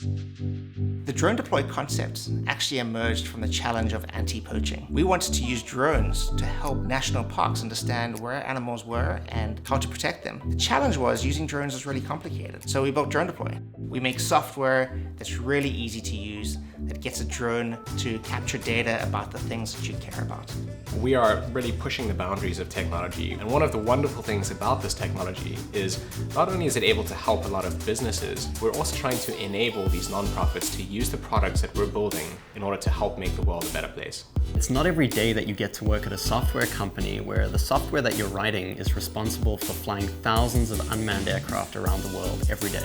The DroneDeploy concept actually emerged from the challenge of anti-poaching. We wanted to use drones to help national parks understand where animals were and how to protect them. The challenge was using drones was really complicated, so we built DroneDeploy. We make software that's really easy to use, that gets a drone to capture data about the things that you care about. We are really pushing the boundaries of technology, and one of the wonderful things about this technology is not only is it able to help a lot of businesses, we're also trying to enable these nonprofits to use the products that we're building in order to help make the world a better place. It's not every day that you get to work at a software company where the software that you're writing is responsible for flying thousands of unmanned aircraft around the world every day.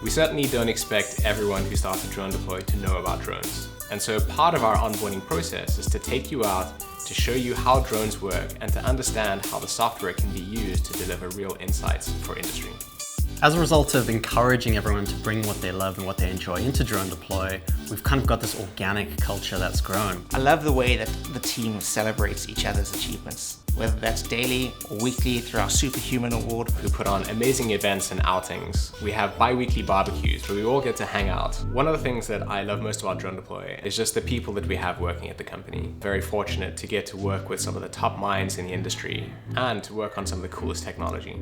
We certainly don't expect everyone who starts a DroneDeploy to know about drones. And so part of our onboarding process is to take you out to show you how drones work and to understand how the software can be used to deliver real insights for industry. As a result of encouraging everyone to bring what they love and what they enjoy into DroneDeploy, we've kind of got this organic culture that's grown. I love the way that the team celebrates each other's achievements, whether that's daily or weekly through our Superhuman Award. We put on amazing events and outings. We have bi-weekly barbecues where we all get to hang out. One of the things that I love most about DroneDeploy is just the people that we have working at the company. Very fortunate to get to work with some of the top minds in the industry and to work on some of the coolest technology.